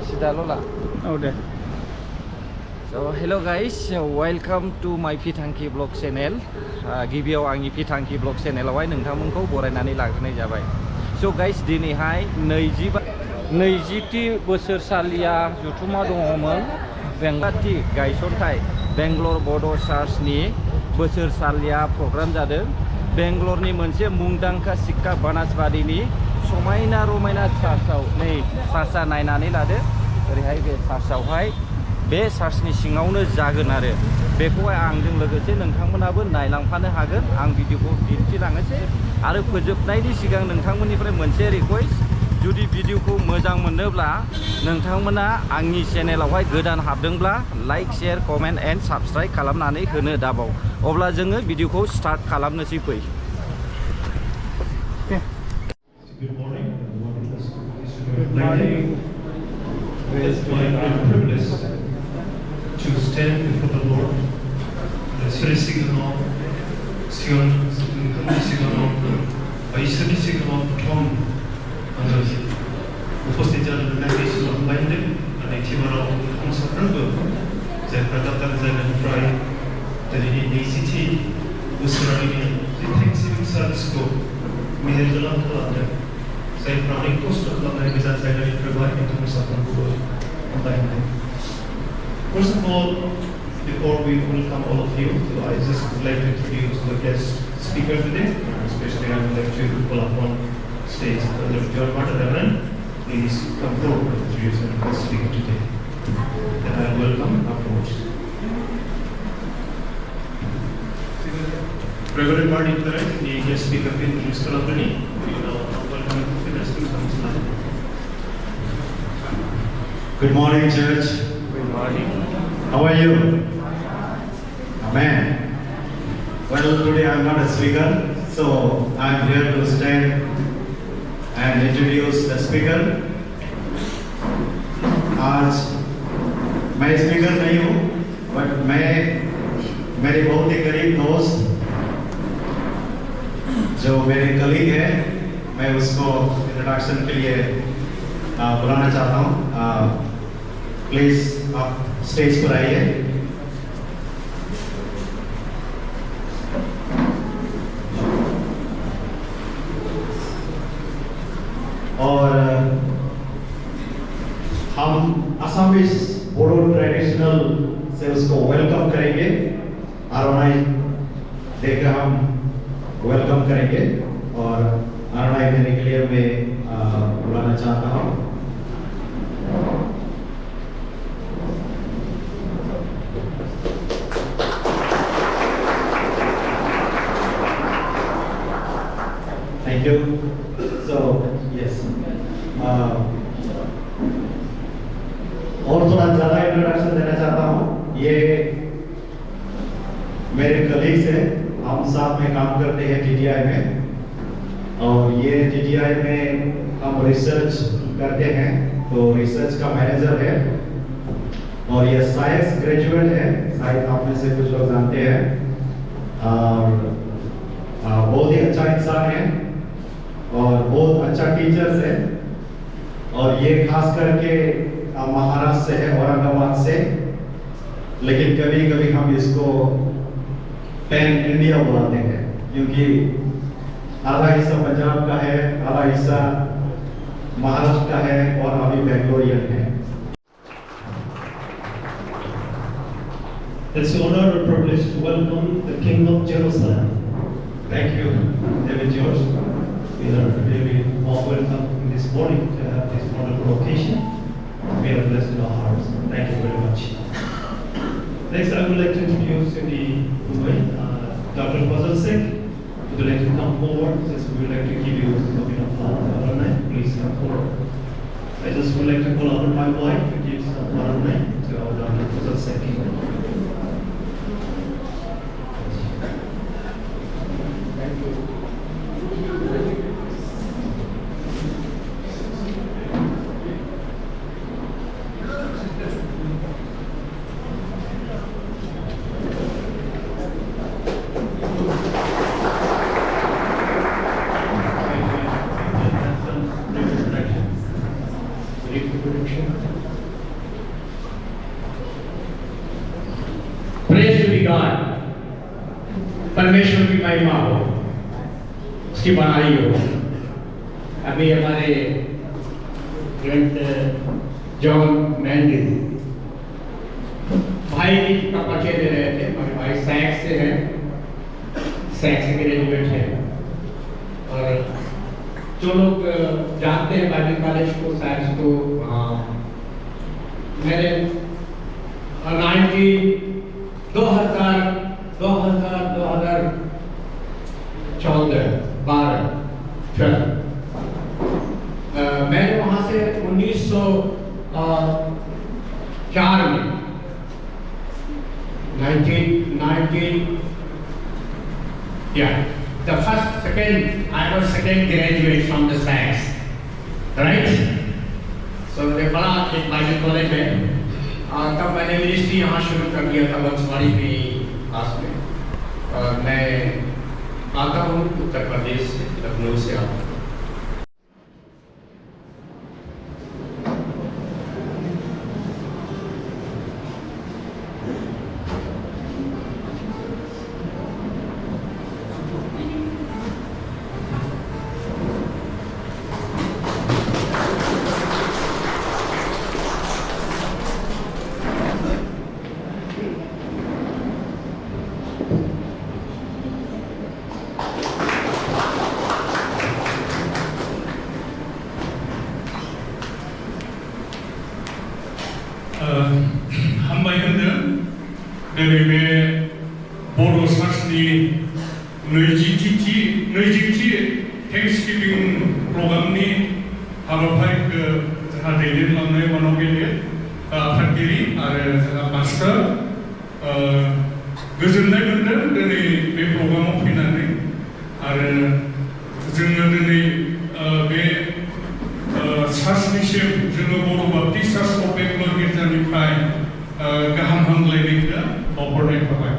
Sidalola. Oh, there. So hello guys, welcome to my Pitangki vlog channel. गिबियाव आंनि Pitangki vlog channelआवहाय नोंथांमोनखौ बरायनानै लाग्रोनाय जाबाय. So guys, दिनैहाय 20थि बोसोरसालिया जथुमा दङमोन बेंगलाति गायसनथाय बेंगलर बड' चार्चनि बोसोरसालिया प्रग्राम जादों. बेंगलरनि मोनसे मुंदांखा सिक्का बानासबारिनि समायना रमायना चार्चआव नै चार्चआ नायनानै लादो. ओरैहाय बे चार्चआवहाय बे चार्चनि सिङावनो जागोन आरो बेखौहाय आंजों लोगोसे नोंथांमोनाबो नायलांफानो हागोन. आं भिडिअखौ दिन्थिलांनोसै आरो फोजोबनायनि सिगां नोंथांमोननिफ्राय मोनसे रिक्वेस्ट, जुदि भिडिअखौ मोजां मोनोब्ला नोंथांमोना आंनि चेनेलावहाय गोदान हाबदोंब्ला like share comment and subscribe खालामनानै होनो दाबाव. अब्ला जोङो भिडिअखौ स्टार्ट खालामनोसै फै. Good morning. Good morning. It's my great privilege to stand before the Lord. First of all, before we welcome all of you, so I just would like to introduce the guest speaker today. Especially I would like to call upon stage Brother John Martin Reverend. Please come forward to introduce the guest speaker today. Then I will welcome afterwards. Reverend Martin Reverend, the guest speaker will introduce the company. We now welcome the guest speaker tonight. Good morning, church. Good morning. How are you? Amen. Well, today I'm not a speaker, so I'm here to stand and introduce the speaker. आज मैं speaker नहीं हूँ, but मैं मेरे बहुत ही करीब दोस्त जो मेरे कलीग है, मैं उसको इंट्रोडक्शन के लिए बुलाना चाहता हूँ. प्लीज आप स्टेज पर आइए. और हम असमीज बोडो ट्रेडिशनल से उसको वेलकम करेंगे. आरोनाई देकर हम वेलकम करेंगे और आरोनाई देने के लिए मैं बुलाना चाहता हूँ. Thank you. So yes, और थोड़ा ज़्यादा इंट्रोडक्शन देना चाहता हूँ. ये मेरे कलीग्स हैं, हम साथ में काम करते हैं TTI में, और ये TTI में हम रिसर्च करते हैं, तो रिसर्च का मैनेजर है. और ये साइंस ग्रेजुएट है, शायद आप में से कुछ लोग जानते हैं. और बहुत ही अच्छा इंसान है और बहुत अच्छा टीचर्स है. और ये खास करके महाराष्ट्र से है, औरंगाबाद से, लेकिन कभी कभी हम इसको पैन इंडिया बुलाते हैं क्योंकि आधा हिस्सा पंजाब का है, आधा हिस्सा महाराष्ट्र का है और अभी बेंगलोरियन है. It's an honor and privilege to welcome the King of Jerusalem. Thank you, David George. We are really warm welcome this morning to have this wonderful occasion. We are blessed in our hearts. Thank you very much. Next, I would like to introduce Dr. Fazal Sheikh. Would you like to come forward? Since we would like to give you a bit of alumni, please come forward. I just would like to call upon my wife to give some alumni to our Dr. Fazal Sheikh. read the prediction. Praise to be God. परमेश्वर की महिमा हो, उसकी बड़ाई हो। अभी हमारे John Mendes भाई का परिचय दे रहे थे। हमारे भाई सैक्स से हैं, सैक्स के ग्रेजुएट हैं, और जो लोग जानते हैं बाइबल कॉलेज को, सैक्स को, मैंने 2014-12 मैंने वहाँ से 1904 में 1990 the I was second graduate from the SACS, right? So ये बड़ा एक बाइबल कॉलेज है। तब मैंने मिनिस्ट्री यहाँ शुरू कर दिया था बंसवाड़ी में पास में। और मैं आता हूँ उत्तर प्रदेश से, लखनऊ से आता हूँ। हामबाय होनदों दिनै बे बर' चार्चनि नैजिथि थेंक्सगिभिं प्रग्रामनि हाबाफारिखौ जोंहा दैदेनलांनाय मानाव गेलेयो आफादगिरि आरो जोंहा मास्टार गोजोननाय मोनदों दिनै बे प्रग्रामाव फैनानै। आरो जोङो दिनै बे चार्चनिसिम जोङो बर' बाप्टिस्ट चार्च अफ बेंगलर गिर्जानिफ्राय गाहाम हामलायनायखौ बावहरनाय थाबाय।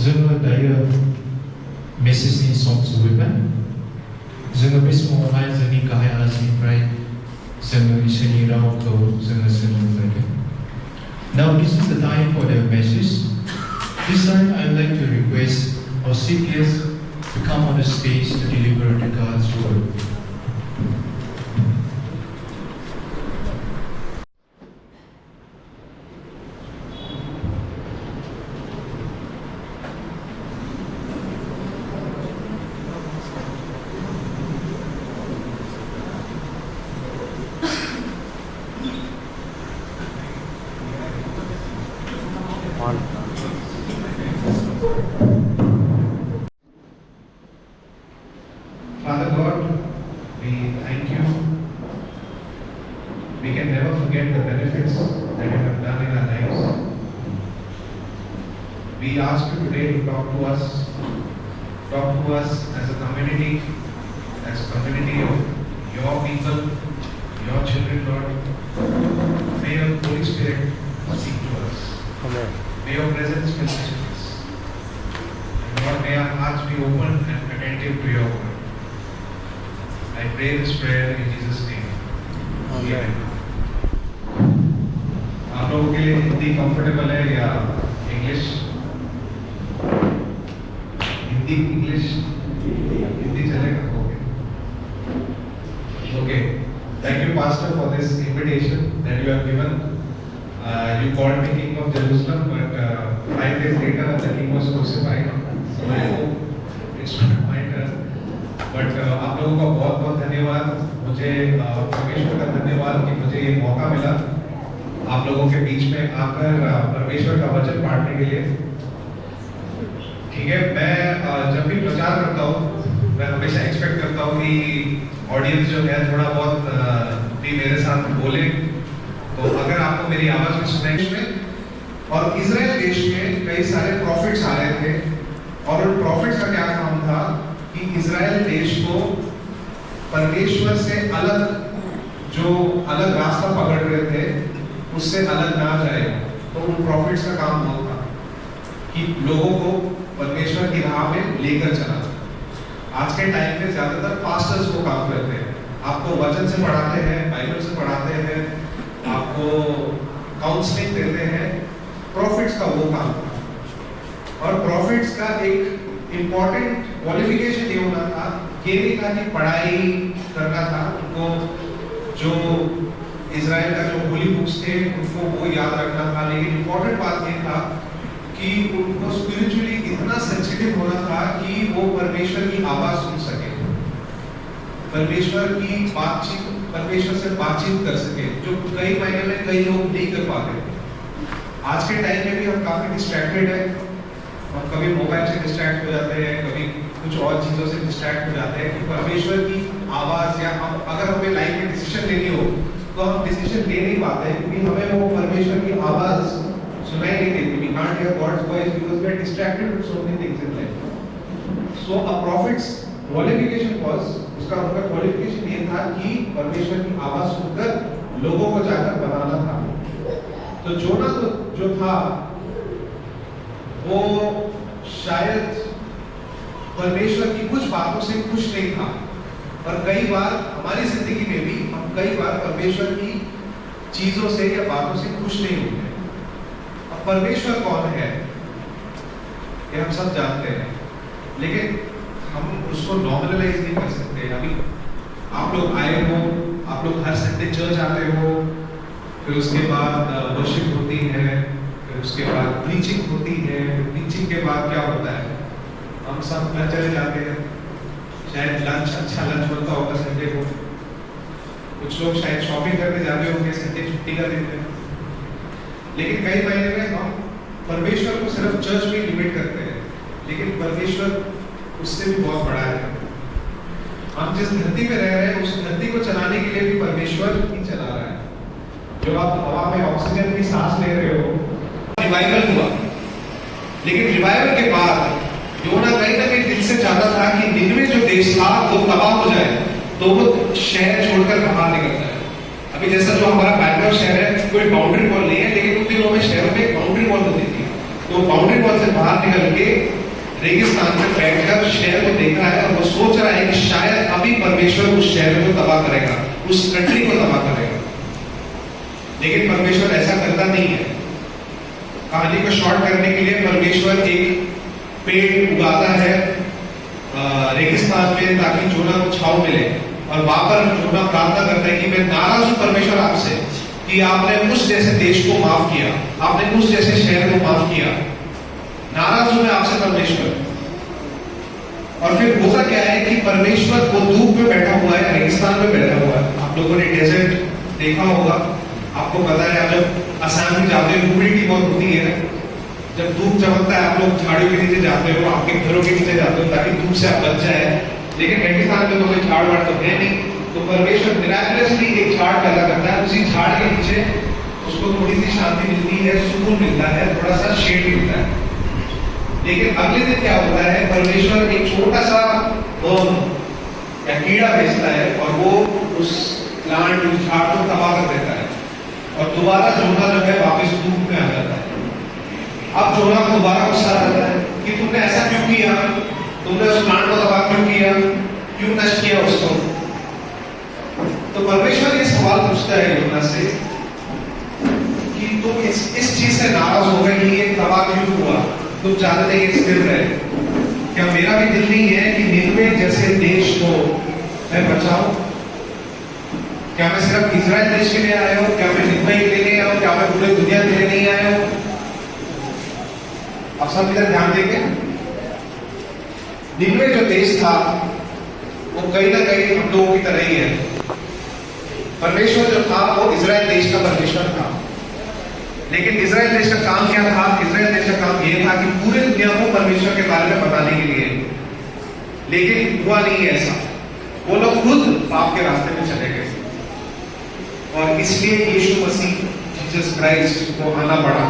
जोङो दायो मेसेजनि सम सफैबाय। जोङो बे समावहाय जोंनि गाहाय आलासिनिफ्राय जोङो इसोरनि रावखौ जोङो सोलोंगोन। Now this is the time for the message. This time I would like to request our speakers to come on the stage to deliver the God's word. Father God, we thank you. We can never forget the benefits that you have done in our lives. We ask you today to talk to us as a community of your people, your children, Lord. May your Holy Spirit speak to us. Amen. May your presence fill this place. And Lord, may our hearts be open and attentive to your word. I pray this prayer in Jesus' name. Amen. आप लोगों के लिए Hindi comfortable है या English? Hindi चलेगा? Okay. Thank you, Pastor, for this invitation that you have given. You called me King of Jerusalem, but मुझे परमेश्वर का धन्यवाद कि मुझे ये मौका मिला आप लोगों के बीच में आकर परमेश्वर का वचन बांटने के लिए। ठीक है, मैं जब भी प्रचार करता हूँ मैं हमेशा एक्सपेक्ट करता हूँ कि ऑडियंस जो है थोड़ा बहुत भी मेरे साथ बोले, तो अगर आपको मेरी आवाज में सुनाई में। और इजराइल देश में कई सारे प्रॉफिट्स आ रहे थे और उन प्रॉफिट्स का क्या काम था कि इजराइल देश को परमेश्वर से अलग रास्ता पकड़ रहे थे उससे अलग ना जाए। तो उन प्रॉफिट्स का काम होता कि लोगों को परमेश्वर की राह में लेकर चला। आज के टाइम में ज्यादातर पास्टर्स वो काम करते हैं, आपको वचन से पढ़ाते हैं, बाइबल से पढ़ाते हैं, आपको काउंसलिंग देते हैं। प्रॉफिट्स का वो काम था और प्रॉफिट्स का एक इम्पॉर्टेंट क्वालिफिकेशन ये होना था, ये नहीं था कि पढ़ाई करना था उनको, जो इजराइल का जो होली बुक्स थे उनको वो याद रखना था, लेकिन इम्पोर्टेंट बात ये था कि उनको स्पिरिचुअली इतना सेंसिटिव होना था कि वो परमेश्वर की आवाज सुन सके, परमेश्वर की बातचीत, परमेश्वर से बातचीत कर सके, जो कई महीने में कई लोग नहीं कर पाते। आज के टाइम में भी हम काफी डिस्ट्रैक्टेड है, हम कभी मोबाइल से डिस्ट्रैक्ट हो जाते हैं, कभी कुछ और चीजों से डिस्ट्रैक्ट हो जाते हैं कि परमेश्वर की आवाज, या हम अगर हमें लाइफ में डिसीजन लेनी हो तो हम डिसीजन ले नहीं पाते हैं क्योंकि हमें वो परमेश्वर की आवाज सुनाई नहीं देती। We can't hear God's voice because we are distracted with so many things in life. So a prophet's qualification was, उनका क्वालिफिकेशन ये था कि परमेश्वर की आवाज सुनकर लोगों को जाकर बनाना था। तो जोना जो था वो शायद परमेश्वर की कुछ बातों से खुश नहीं था, और कई बार हमारी जिंदगी में भी हम कई बार परमेश्वर की चीजों से या बातों से खुश नहीं होते। अब परमेश्वर कौन है ये हम सब जानते हैं, लेकिन हम उसको नॉर्मलाइज नहीं कर सकते। अभी आप लोग आए हो, आप लोग हर संडे चर्च आते हो, फिर उसके बाद वर्शिप होती है, फिर उसके बाद प्रीचिंग होती है, प्रीचिंग के बाद क्या होता है, हम सब घर चले जाते हैं, शायद लंच, अच्छा लंच बनता होगा संडे को, कुछ लोग शायद शॉपिंग करने जाते होंगे, संडे छुट्टी का दिन है। लेकिन कई महीने में हम परमेश्वर को सिर्फ चर्च में लिमिट करते हैं, लेकिन परमेश्वर उससे भी बहुत बड़ा है। हम जिस धरती में रह रहे हैं उस धरती को चलाने के लिए भी परमेश्वर ही चला रहा है। जो आप हवा में ऑक्सीजन की सांस ले रहे हो, रिवाइवल हुआ, लेकिन रिवाइवल के बाद योना कहीं ना कहीं दिल से चाहता था कि निनवे जो देश था वो तबाह हो जाए, तो वो शहर छोड़कर बाहर निकल जाए। अभी जैसा जो हमारा बैंगलोर शहर है, कोई बाउंड्री वॉल नहीं है, लेकिन उन दिनों में शहरों में बाउंड्री वॉल होती थी। तो बाउंड्री वॉल से बाहर निकल के रेगिस्तान में बैठकर शहर को देखा है और वो सोच रहा है कि शायद अभी परमेश्वर उस शहर को तबाह करेगा, उस कंट्री को तबाह करेगा। लेकिन परमेश्वर ऐसा करता नहीं है। कहानी को शॉर्ट करने के लिए परमेश्वर एक पेड़ उगाता है रेगिस्तान में ताकि जोना को छांव मिले, और वहां पर जोना प्रार्थना करता है कि मैं नाराज हूं परमेश्वर आपसे कि आपने उस जैसे देश को माफ किया, आपने उस जैसे शहर को माफ किया, नाराज हूं मैं आपसे परमेश्वर। और फिर होता क्या है कि परमेश्वर वो धूप में बैठा हुआ है, रेगिस्तान में बैठा हुआ है। आप लोगों ने डेजर्ट देखा होगा, आपको पता है, आप जब असम में जाते हो ह्यूमिडिटी बहुत होती है, जब धूप चमकता है आप लोग झाड़ियों के नीचे जाते हो, आपके घरों के नीचे जाते हो ताकि धूप से आप बच जाए। लेकिन रेगिस्तान में तो कोई झाड़ वाड़ तो है नहीं, तो परमेश्वर मिराकुलसली एक झाड़ पैदा करता है, उसी झाड़ के नीचे उसको थोड़ी सी शांति मिलती है, सुकून मिलता है, थोड़ा सा शेड मिलता है। लेकिन अगले दिन क्या होता है, परमेश्वर एक छोटा सा या कीड़ा भेजता है और वो उस प्लांट, उस झाड़ को तबाह कर देता है, और दोबारा जोना जो है वापस धूप में आ जाता है। अब जोना को दोबारा गुस्सा आता है कि तुमने ऐसा क्यों किया, तुमने उस प्लांट को तबाह क्यों किया, क्यों नष्ट किया उसको। तो परमेश्वर ये सवाल पूछता है योना से कि तुम इस चीज से नाराज हो गए कि ये तबाह क्यों हुआ, तुम चाहते थे कि स्थिर रहे। क्या मेरा भी दिल नहीं है कि निनवे जैसे देश को मैं बचाऊं? क्या मैं सिर्फ इजराइल देश के लिए आया हूं? क्या मैं निनवे के लिए आया हूं? क्या मैं पूरी दुनिया के लिए नहीं आया हूं? अब सब इधर ध्यान देंगे। निनवे जो देश था वो कहीं ना कहीं हम लोगों की तरह ही है। परमेश्वर जो था वो इजराइल देश का परमेश्वर था, लेकिन इजराइल देश का काम क्या था? इजराइल देश का काम ये था कि पूरे दुनिया को परमेश्वर के बारे में बताने के लिए, लेकिन हुआ नहीं ऐसा। वो लोग खुद पाप के रास्ते में चले गए और इसलिए यीशु मसीह जीसस क्राइस्ट को आना पड़ा।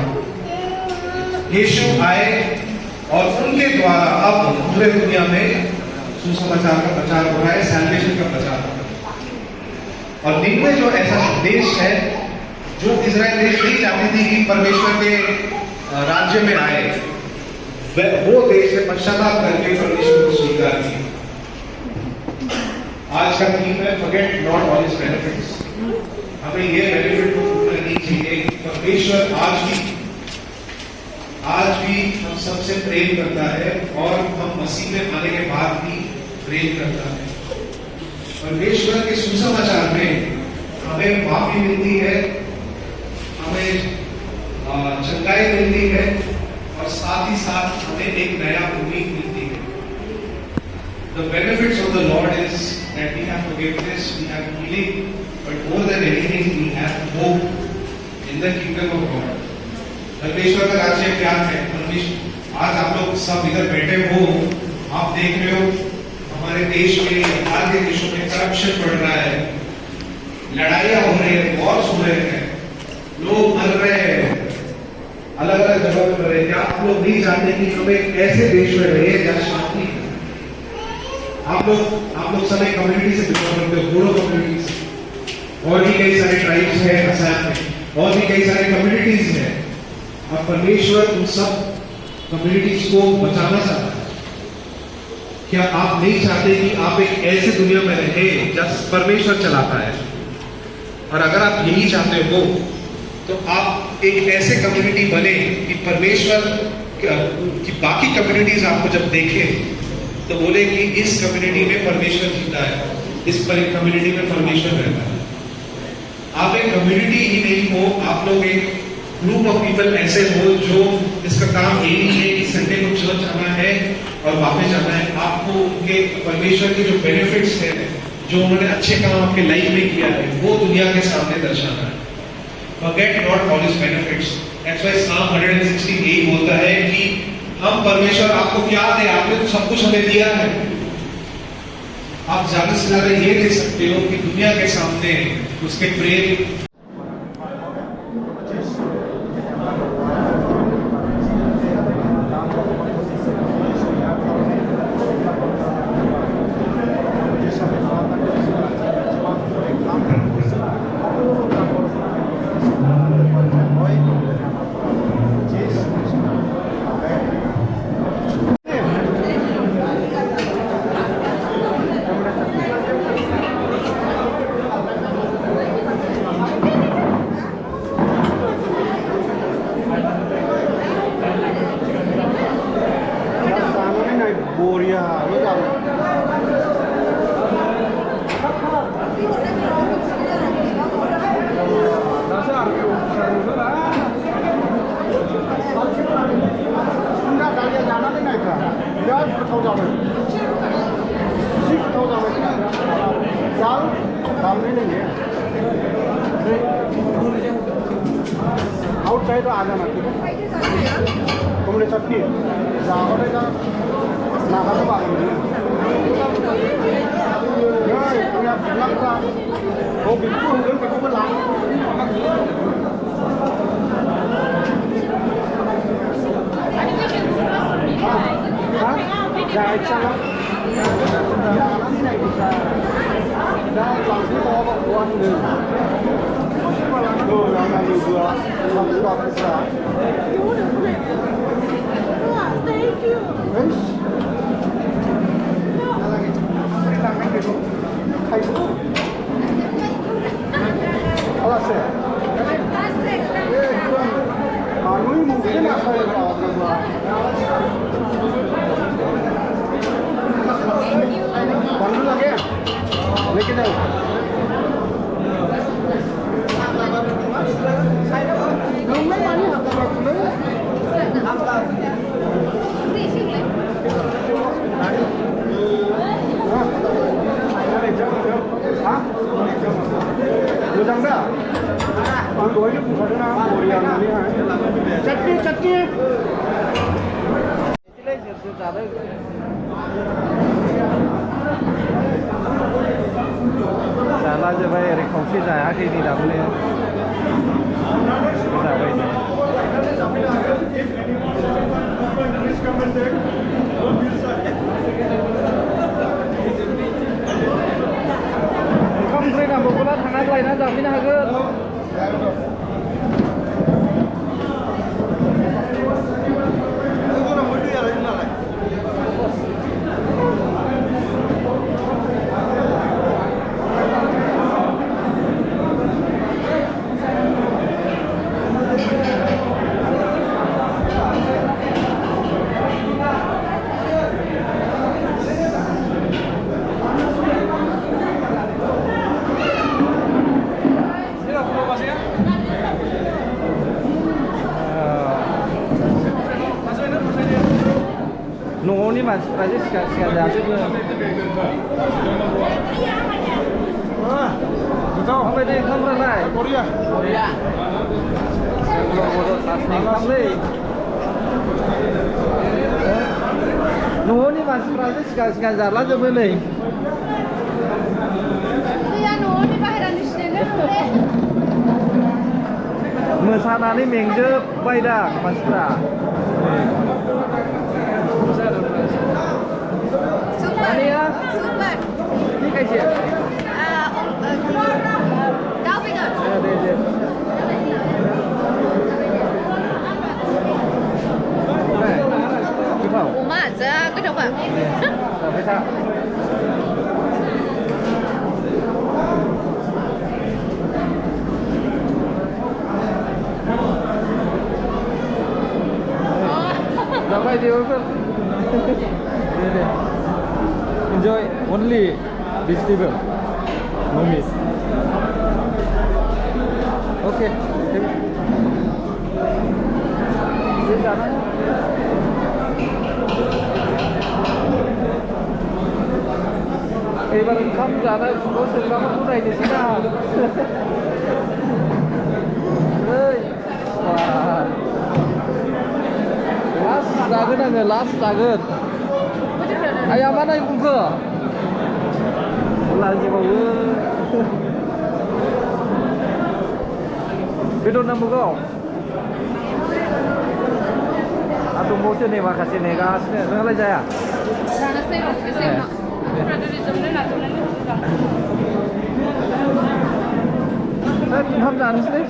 यीशु आए और उनके द्वारा अब पूरे दुनिया में सुसमाचार का प्रचार हो रहा है, सैल्वेशन का प्रचार हो रहा है। और निन्वे जो ऐसा देश है जो इजराइल देश नहीं चाहती थी कि परमेश्वर के राज्य में आए, वो देश में पश्चाताप करके परमेश्वर को स्वीकार किया। आज का थीम है forget not all his benefits. हमें ये बेनिफिट करनी चाहिए कि परमेश्वर आज भी हम सबसे प्रेम करता है और हम मसीह में आने के बाद भी प्रेम करता है। परमेश्वर के सुसमाचार में हमें माफी मिलती है, हमें चंगाई मिलती है और साथ ही साथ हमें एक नया उम्मीद मिलती है। The benefits of the Lord is that we have forgiveness, we have healing, but more than anything, we have hope in the kingdom of God. परमेश्वर का राज्य क्या है? परमेश्वर आज आप लोग सब इधर बैठे हो, आप देख रहे हो हमारे देश में, बाहर के देशों में करप्शन बढ़ रहा है, लड़ाइयाँ हो रही है, वॉर्स हो रहे हैं, लोग मर रहे हैं, अलग अलग जगह पर रहे हैं। आप लोग नहीं जानते कि हमें ऐसे देश में रहे जहाँ शांति है। आप लोग सब एक कम्युनिटी से बिलोंग करते हो, बोडो कम्युनिटी से, और भी कई सारे ट्राइब्स हैं असम में, और भी कई सारे कम्युनिटीज हैं, और परमेश्वर उन सब कम्युनिटीज को बचाना चाहता है। क्या आप नहीं चाहते कि आप एक ऐसे दुनिया में रहे जब परमेश्वर चलाता है? और अगर आप यही चाहते हो तो आप एक ऐसे कम्युनिटी बने कि परमेश्वर की बाकी कम्युनिटीज आपको जब देखें तो बोले कि इस कम्युनिटी में परमेश्वर जीता है, इस कम्युनिटी में परमेश्वर रहता है। आप एक कम्युनिटी ही नहीं हो, आप लोग एक ग्रुप ऑफ पीपल ऐसे हो जो इसका काम यही है कि संडे को चर्च आना है और वापस जाना है। आपको उनके परमेश्वर के जो बेनिफिट्स हैं, जो उन्होंने अच्छे काम आपके लाइफ में किया है, वो दुनिया के सामने दर्शाना है। Forget not all his benefits. That's why Psalm 116 बोलता है कि हम परमेश्वर आपको क्या दे, आपने तो सब कुछ हमें दिया है। आप ज्यादा से ज्यादा ये दे सकते हो कि दुनिया के सामने उसके प्रेम आउटसाइड आ जाना, ठीक है? तुमने चटनी जाओगे नागा तो बात वो बिल्कुल जायचं ना दा लांबी बाबा वन तो रामा युवा सबका पैसा thank you 알았어요. 아무리 무슨 아파요 बंद लगे लेके जाओ हाँ जाला जोबाय ओरै खावसे जायाखै नै दाबोनो जाबाय नै ओंखाम ओंख्रि नांगौब्ला थांनानै लायनानै जाफैनो हागोन न'नि मानसिफ्रासो सिगां सिगां जाजोबो माबायदि ओंखामफ्रालाय बरिया ओंखामलै न'नि मानसिफ्रासो सिगां सिगां जालाजोबो नै मोसानानै मेंजोबबाय दा मानसिफ्रा Ania? Super. Ini kayak Daun betul. Goथाव. अमा जा गोथावबा. जाबाय था. Dapat dia apa? Deh. Enjoy only vegetable, no meat. Okay. एबार ओंखाम जानाय फुङाव सोंग्राफोरखौ नायनोसै ना लास्ट जागोन आङो लास्ट जागोन आया मा नाय बुंखो लाजिबावो बेदर नांबावगौ आरो दंबावसो नै माखासे नेगासिनो नोंहालाय जाया जानोसै र' एसे उनाव ओंखाम जानोसै